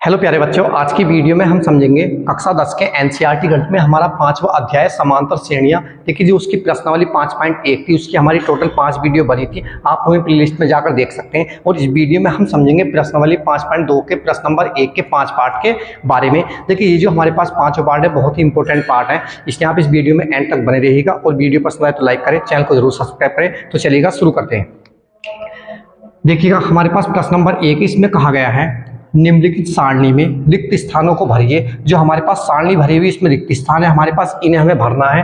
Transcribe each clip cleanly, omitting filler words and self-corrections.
Hello प्यारे बच्चों, आज की वीडियो में हम समझेंगे कक्षा 10 के एनसीईआरटी गणित में हमारा 5वां अध्याय समांतर श्रेणियां। देखिए, जो उसकी प्रश्नावली 5.1 थी, उसकी हमारी टोटल 5 वीडियो बनी थी। आप हमें प्लेलिस्ट में जाकर देख सकते हैं। और इस वीडियो में हम समझेंगे प्रश्नावली 5.2 के प्रश्न नंबर 1 के 5 पार्ट के बारे में। देखिए, ये जो हमारे पास 5वां पार्ट है, बहुत ही इंपॉर्टेंट पार्ट है, इसलिए आप इस वीडियो में एंड तक बने रहिएगा। और वीडियो पसंद आए तो लाइक करें, चैनल को जरूर सब्सक्राइब करें। तो चलिएगा, शुरू करते हैं। देखिएगा, हमारे पास प्रश्न नंबर 1, इसमें कहा गया है निम्नलिखित सारणी में रिक्त स्थानों को भरिए। जो हमारे पास सारणी भरी हुई, इसमें रिक्त स्थान है हमारे पास, इन्हें हमें भरना है।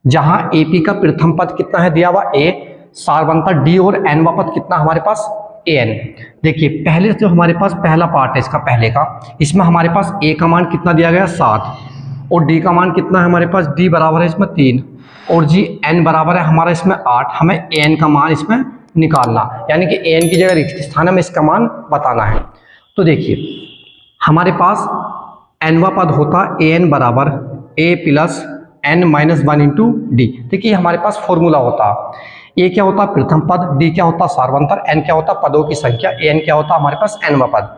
जहां एपी का प्रथम पद कितना है दिया हुआ ए, सारवंतर डी और एनवा पद कितना हमारे पास एन। देखिए, पहले जो हमारे पास पहला पार्ट है इसका, पहले का, इसमें हमारे पास ए का मान कितना दिया गया 7 और डी का मान कितना है हमारे पास, डी बराबर है इसमें 3 और जी एन बराबर है हमारा इसमें 8। हमें एन का मान इसमें निकालना, यानी कि एन की जगह रिक्त स्थान हमें इसका मान बताना है। तो देखिए, हमारे पास एनवा पद होता ए एन बराबर A plus N minus 1 into D. देखिए, हमारे पास फॉर्मूला होता, ए क्या होता प्रथम पद, डी क्या होता सारवंतर, एन क्या होता पदों की संख्या, एन क्या होता हमारे पास एनवा पद।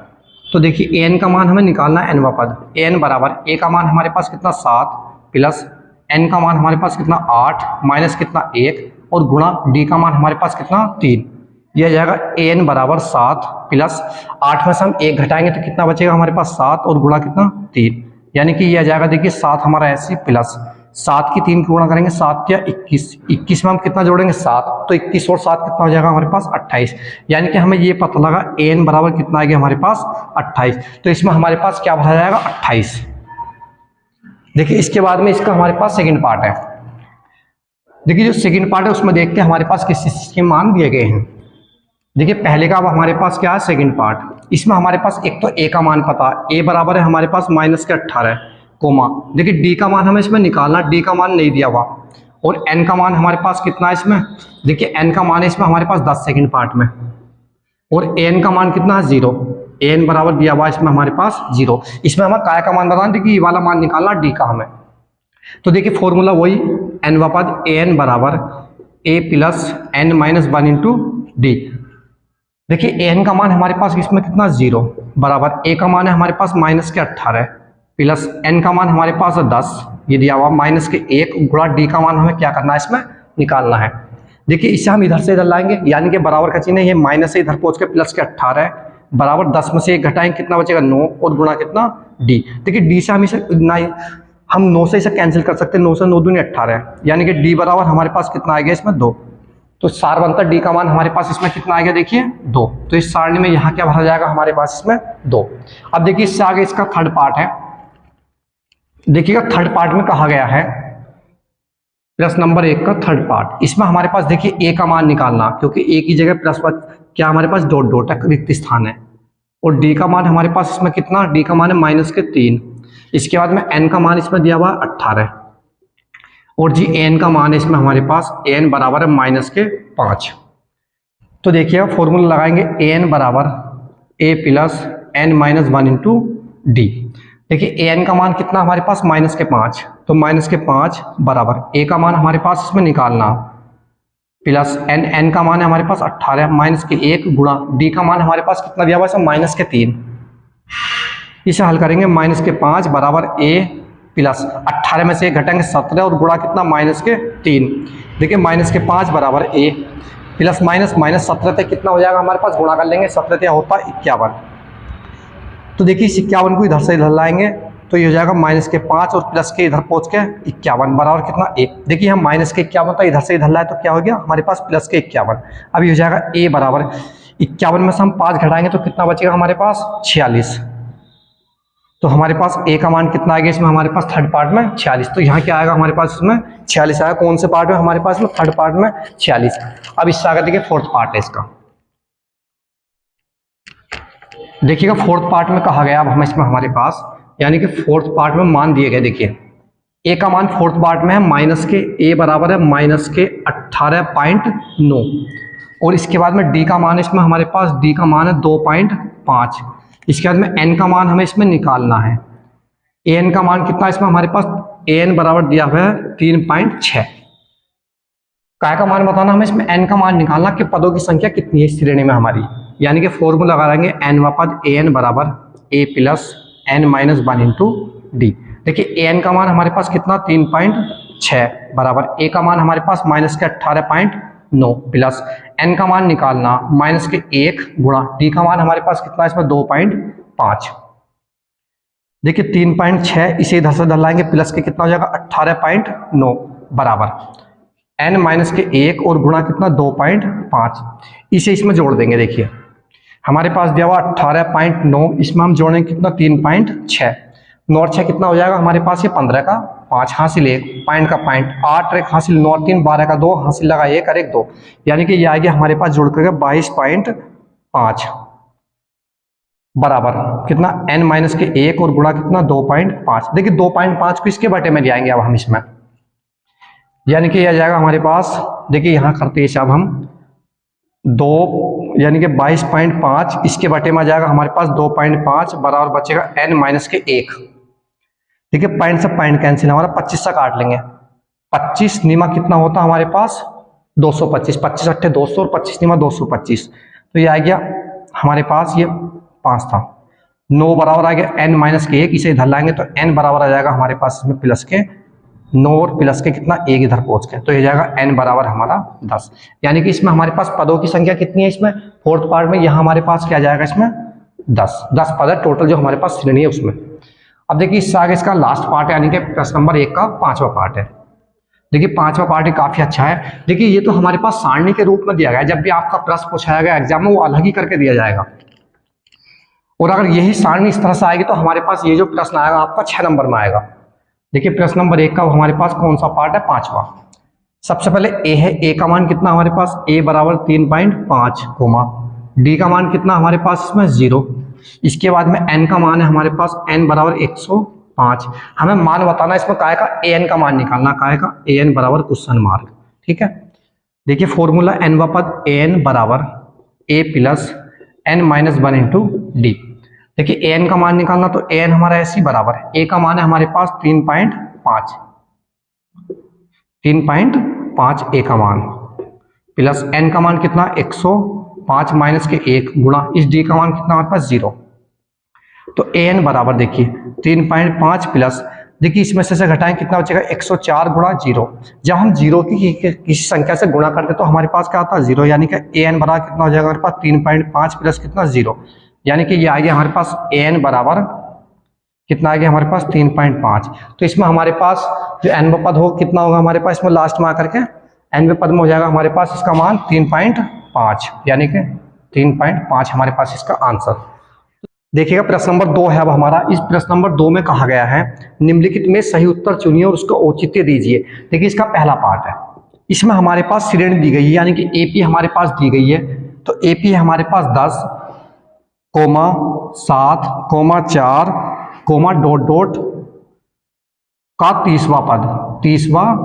तो देखिए, एन का मान हमें निकालना है एनवा पद। एन बराबर ए का मान हमारे पास कितना 7 प्लस एन का मान हमारे पास कितना 8 माइनस कितना 1 और गुणा डी का मान हमारे पास कितना 3। यह जाएगा एन बराबर 7 प्लस 8 में से हम 1 घटाएंगे तो कितना बचेगा हमारे पास 7 और गुणा कितना 3, यानी कि यह जाएगा देखिए 7 हमारा ऐसे प्लस 7 की 3 की गुणा करेंगे 7 या 21 में हम कितना जोड़ेंगे 7, तो 21 और 7 कितना हो जाएगा हमारे पास 28। यानी कि हमें ये पता लगा एन बराबर कितना आ गया हमारे पास 28। तो इसमें हमारे पास क्या भरा जाएगा 28। देखिए, इसके बाद में इसका हमारे पास सेकेंड पार्ट है। देखिए, जो सेकेंड पार्ट है उसमें देखते हैं हमारे पास किस चीज के मान दिए गए हैं। देखिए, पहले का अब हमारे पास क्या है सेकंड पार्ट। इसमें हमारे पास एक तो ए का मान पता, ए बराबर है हमारे पास माइनस के 18 कोमा। देखिए, डी का मान हमें इसमें निकालना, डी का मान नहीं दिया हुआ। और एन का मान हमारे पास कितना है इसमें, देखिए एन का मान है इसमें हमारे पास 10 सेकंड पार्ट में। और एन का मान कितना है 0, एन बराबर दिया हुआ इसमें हमारे पास 0। इसमें हमें काय का मान बताना, देखिए ये वाला मान निकालना डी का हमें। तो देखिए, फॉर्मूला वही एनवा पद एन बराबर A plus N minus 1 into D. देखिए, एन का मान हमारे पास इसमें कितना 0 बराबर ए का मान है हमारे पास माइनस के 18 प्लस एन का मान हमारे पास 10, ये दिया हुआ माइनस के 1 गुणा डी का मान हमें क्या करना है इसमें निकालना है। देखिए, इससे हम इधर से इधर लाएंगे, यानी कि बराबर का चिन्ह है, ये माइनस से इधर पहुंच के प्लस के 18 बराबर 10 में से 1 घटाएंगे कितना बचेगा 9 और गुणा कितना डी। देखिए, डी से हम इसे हम 9 से इसे कैंसिल कर सकते हैं, 9 से 9 दूनी 18, यानी कि डी बराबर हमारे पास कितना आ गया इसमें 2। तो सारवंतर डी का मान हमारे पास इसमें कितना आ गया देखिए 2। तो इस सारणी में यहाँ क्या भरा जाएगा हमारे पास इसमें 2। अब देखिए, इससे आगे इसका थर्ड पार्ट है। देखिएगा, थर्ड पार्ट में कहा गया है प्रश्न नंबर 1 का थर्ड पार्ट। इसमें हमारे पास देखिए ए का मान निकालना, क्योंकि ए की जगह प्लस क्या हमारे पास डॉट डॉट रिक्त स्थान है। और डी का मान हमारे पास इसमें कितना, डी का मान है माइनस के 3। इसके बाद में एन का मान इसमें दिया हुआ 18 और जी एन का मान है इसमें हमारे पास एन बराबर है माइनस के 5। तो देखिए, फॉर्मूला लगाएंगे एन बराबर A plus N minus 1 into D. देखिए, एन का मान कितना हमारे पास माइनस के 5, तो माइनस के 5 बराबर ए का मान हमारे पास इसमें निकालना प्लस एन का मान है हमारे पास 18 माइनस के 1 गुणा डी का मान हमारे पास कितना दिया हुआ है माइनस के 3। इसे हल करेंगे, माइनस के 5 बराबर ए प्लस 18 में से घटेंगे 17 और गुणा कितना माइनस के 3। देखिए, माइनस के 5 बराबर ए प्लस माइनस माइनस 17 तक कितना हो जाएगा हमारे पास, गुणा कर लेंगे, 17 क्या होता है 51। तो देखिए, इस 51 को इधर से इधर लाएंगे तो ये हो जाएगा माइनस के 5 और प्लस के इधर पहुंच के 51 बराबर कितना 1। देखिए, हम माइनस के 51 था, इधर से इधर लाए तो क्या हो गया हमारे पास प्लस के 51। अब ये हो जाएगा ए बराबर 51 में से हम 5 घटाएंगे तो कितना बचेगा हमारे पास 46। तो हमारे पास ए का मान कितना आ गया इसमें हमारे पास थर्ड पार्ट में 46। तो यहाँ क्या आएगा हमारे पास इसमें 46 आएगा। कौन से पार्ट में हमारे पास में थर्ड पार्ट में 46। अब इससे आगे देखिए, फोर्थ पार्ट है इसका। देखिएगा, फोर्थ पार्ट में कहा गया, अब हम इसमें हमारे पास यानी कि फोर्थ पार्ट में मान दिए गए। देखिए, ए का मान फोर्थ पार्ट में है माइनस के ए बराबर है माइनस के 18.9 और इसके बाद में डी का मान इसमें हमारे पास डी का मान है 2.5। इसके बाद में एन का मान हमें इसमें निकालना है। एन का मान कितना इसमें हमारे पास एन बराबर दिया हुआ है 3.6। काय का मान बताना हमें इसमें, एन का मान निकालना कि पदों की संख्या कितनी है इस श्रेणी में हमारी, यानी कि फॉर्मूला लगाएंगे एन व पद एन बराबर A plus N minus 1 into D. देखिए एन का मान हमारे पास कितना 3.6 बराबर ए का मान हमारे पास माइनस के 18.9 प्लस एन का मान निकालना माइनस के 1 गुणा डी का मान हमारे पास कितना इसमें 2.5। देखिए 3.6 इसे इधर से लाएंगे प्लस के कितना हो जाएगा 18.9 बराबर एन माइनस के 1 और गुणा कितना 2.5 इसे इसमें जोड़ देंगे। देखिए हमारे पास दिया हुआ 18.9 इसमें हम जोड़ेंगे कितना 3.6 9 और 6 कितना हो जाएगा हमारे पास ये 15 का 5 हासिल 1 पॉइंट का पॉइंट 8 एक हासिल 9 और 3 12 का 2 हासिल लगा 1 और 1 2 यानी कि ये आ गया हमारे पास जोड़ करके 22.5 बराबर कितना n माइनस के 1 और गुणा कितना 2.5। देखिए 2.5 को इसके बटे में ले आएंगे अब हम इसमें, यानी कि यह जाएगा हमारे पास। देखिए यहाँ करते हैं अब हम 2 यानी कि 22.5 इसके बटे में जाएगा हमारे पास 2.5 बराबर बचेगा n माइनस के 1। देखिए पॉइंट से पॉइंट कैंसिल हमारा 25 से काट लेंगे 25 नीमा कितना होता हमारे पास 225 25 अट्ठे 200 और 25 नीमा 225 तो ये आ गया हमारे पास ये 5 था 9 बराबर आ गया n माइनस के 1 इसे इधर लाएंगे तो n बराबर आ जाएगा हमारे पास इसमें प्लस के 9 और प्लस के कितना 1 इधर पहुंच के तो ये जाएगा n बराबर हमारा 10। यानी कि इसमें हमारे पास पदों की संख्या कितनी है इसमें फोर्थ पार्ट में यहाँ हमारे पास क्या जाएगा इसमें 10 पद है टोटल जो हमारे पास श्रेणी है उसमें। अब देखिए इससे आगे इसका लास्ट पार्ट है यानी कि प्रश्न नंबर 1 का 5वां पार्ट है। देखिए 5वां पार्ट ही काफी अच्छा है। देखिए ये तो हमारे पास सारणी के रूप में दिया गया है, जब भी आपका प्रश्न पूछाया गया एग्जाम में वो अलग ही करके दिया जाएगा और अगर यही सारणी इस तरह से आएगी तो हमारे पास ये जो प्रश्न आएगा आपका 6 नंबर में आएगा। देखिए प्रश्न नंबर 1 का हमारे पास कौन सा पार्ट है 5वां। सबसे पहले ए है, ए का मान कितना हमारे पास ए बराबर 3.5 कोमा डी का मान कितना हमारे पास इसमें 0। इसके बाद में एन का मान है हमारे पास एन बराबर 105। हमें मान बताना इसमें काय का ए एन का मान निकालना, काय का ए एन बराबर क्वेश्चन मार्क। ठीक है देखिए फॉर्मूला एन व पद ए एन बराबर A plus N minus 1 into D. देखिए ए एन का मान निकालना तो ए एन हमारा ऐसी बराबर है ए का मान है हमारे पास 3.5 ए का मान प्लस एन का मान कितना 105 माइनस के 1 गुणा इस डी का मान कितना हमारे पास 0। तो ए एन बराबर देखिए 3.5 प्लस देखिए इसमें से घटाएं कितना बचेगा 104 गुणा 0। जब हम 0 की किसी संख्या से गुणा करते तो हमारे पास क्या आता है 0, यानी कि ए एन बराबर कितना हो जाएगा हमारे पास 3.5 प्लस कितना 0, यानी कि ये आ गया हमारे पास ए एन बराबर कितना आ गया हमारे पास 3.5। तो इसमें हमारे पास जो एन पद हो कितना होगा हमारे पास इसमें लास्ट में आकर के एन पद में हो जाएगा हमारे पास इसका मान 3.5 यानी कि 3.5 हमारे पास इसका आंसर। देखिएगा प्रश्न नंबर 2 है अब हमारा। इस प्रश्न नंबर 2 में कहा गया है निम्नलिखित में सही उत्तर चुनिए और उसका औचित्य दीजिए। देखिए इसका पहला पार्ट है, इसमें हमारे पास श्रेणी दी गई है यानी कि एपी हमारे पास दी गई है। तो एपी हमारे पास 10 comma 7 comma 4 comma dot dot का 30वां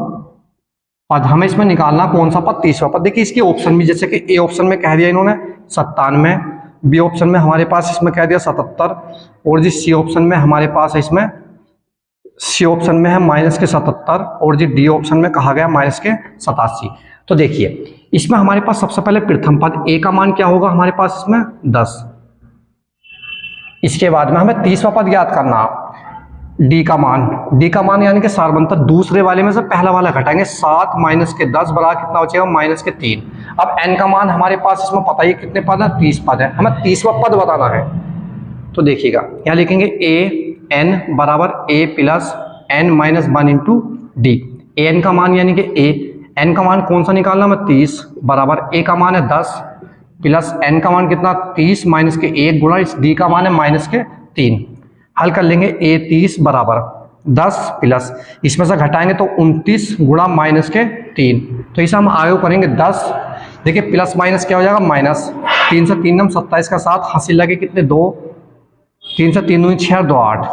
पद हमें इसमें निकालना कौन सा पद 30वां पद। देखिए इसके ऑप्शन भी जैसे कि ए ऑप्शन में कह दिया इन्होंने 97, बी ऑप्शन में हमारे पास इसमें कह दिया 77 और जी सी ऑप्शन में हमारे पास है इसमें सी ऑप्शन में है माइनस के 77 और जी डी ऑप्शन में कहा गया माइनस के 87। तो देखिए इसमें हमारे पास सबसे पहले प्रथम पद ए का मान क्या होगा हमारे पास इसमें 10। इसके बाद में हमें 30वां पद याद करना डी का मान यानी कि सारबंतर दूसरे वाले में से पहला वाला घटाएंगे 7 माइनस के 10 बराबर कितना बचेगा माइनस के 3। अब एन का मान हमारे पास इसमें पता ही कितने पद है 30 पद है, हमें 30वां पद बताना है। तो देखिएगा यहाँ लिखेंगे ए एन बराबर A plus N minus 1 into D. A N का मान यानी कि ए एन का मान कौन सा निकालना हमें 30 बराबर ए का मान है 10 प्लस एन का मान कितना 30 माइनस के 1 गुणा इस डी का मान है माइनस के 3। हल कर लेंगे ए 30 बराबर 10 प्लस इसमें से घटाएंगे तो 29 गुणा माइनस के 3। तो इसे हम आगे करेंगे 10। देखिए प्लस माइनस क्या हो जाएगा माइनस 3 से 3 नम 27 का 7 हासिल लगे कितने 2 3 से 3 6 2 8।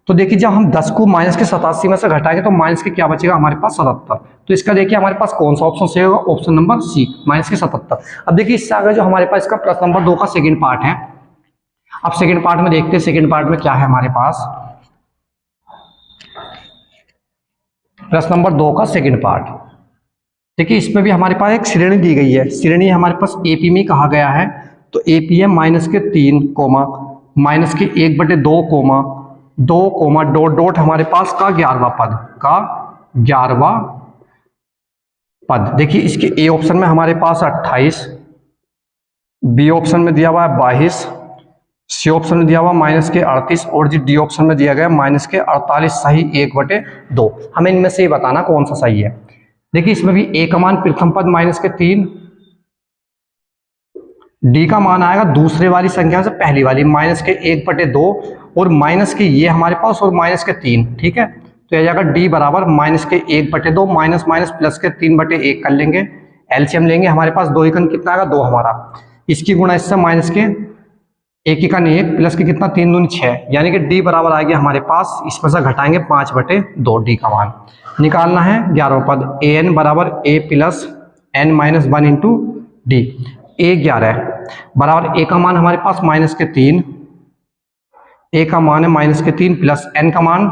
तो देखिए जब हम 10 को माइनस के 87 में से घटाएंगे तो माइनस के क्या बचेगा हमारे पास 77। तो इसका देखिए हमारे पास कौन सा ऑप्शन सही होगा ऑप्शन नंबर सी माइनस के 77। अब देखिए इससे आगे जो हमारे पास इसका प्रश्न नंबर 2 का सेकंड पार्ट है। अब सेकंड पार्ट में देखते हैं सेकंड पार्ट में क्या है हमारे पास। प्रश्न नंबर 2 का सेकंड पार्ट देखिए इसमें भी हमारे पास एक श्रेणी दी गई है। श्रेणी हमारे पास एपी में कहा गया है तो एपी है माइनस के 3 कोमा माइनस के 1/2 कोमा 2 कोमा डॉट डॉट हमारे पास का 11वां पद। देखिए इसके ए ऑप्शन में हमारे पास 28, बी ऑप्शन में दिया हुआ है 22, सी ऑप्शन में दिया हुआ माइनस के 38 और जी डी ऑप्शन में दिया गया माइनस के 48। सही 1/2। हमें इनमें से ये बताना कौन सा सही है। देखिए इसमें भी ए का मान प्रथम पद माइनस के 3, डी का मान आएगा दूसरे वाली संख्या से पहली वाली माइनस के 1/2 और माइनस के ये हमारे पास और माइनस के 3। ठीक है, तो यह जाएगा डी बराबर माइनस के 1/2 माइनस माइनस प्लस के 3/1 कर लेंगे। एलसीएम लेंगे, हमारे पास 2 एकन कितना आएगा 2 हमारा, इसकी गुणा इससे माइनस के 1 एकन 1 प्लस के कितना 3 दूनी 6, यानी कि डी बराबर आ गया हमारे पास, इसमें से घटाएंगे 5/2 डी का मान निकालना है। 11वां पद ए एन बराबर A plus N minus 1 into D. A 11 बराबर ए का मान हमारे पास माइनस के 3, ए का मान है माइनस के 3 प्लस एन का मान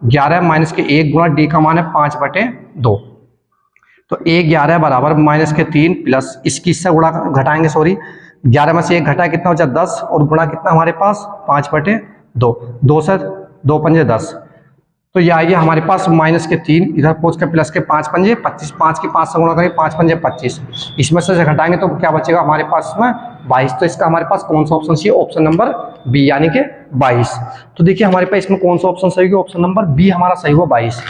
11 माइनस के 1 गुणा डी का मान है 5/2। तो ए 11 बराबर माइनस के 3 प्लस इसकी इससे गुणा घटाएंगे, सॉरी 11 में से 1 घटाए कितना हो जाए 10 और गुणा कितना हमारे पास 5/2, 2 से 2 पंजे 10। तो ये आइए हमारे पास माइनस के 3 इधर पहुंच के प्लस के 5 पंजे 25, 5 की 5 से गुणा करेंगे 5 पंजे 25, इसमें से घटाएंगे तो क्या बचेगा हमारे पास में 22। तो इसका हमारे पास कौन सा ऑप्शन चाहिए, ऑप्शन नंबर बी यानी कि 22। तो देखिए हमारे पास इसमें कौन सा ऑप्शन सही होगा, ऑप्शन नंबर बी हमारा सही हुआ 22।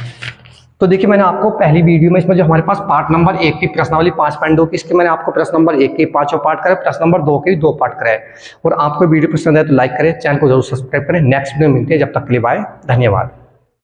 तो देखिए मैंने आपको पहली वीडियो में इसमें जो हमारे पास पार्ट नंबर 1 की प्रश्नावली 5.2 की, इसके मैंने आपको प्रश्न नंबर 1 के 5 पार्ट कराए, प्रश्न नंबर 2 के 2 पार्ट कराए। और आपको वीडियो पसंद आए तो लाइक करें, चैनल को जरूर सब्सक्राइब करें। नेक्स्ट वीडियो मिलते हैं, जब तक के लिए बाय, धन्यवाद।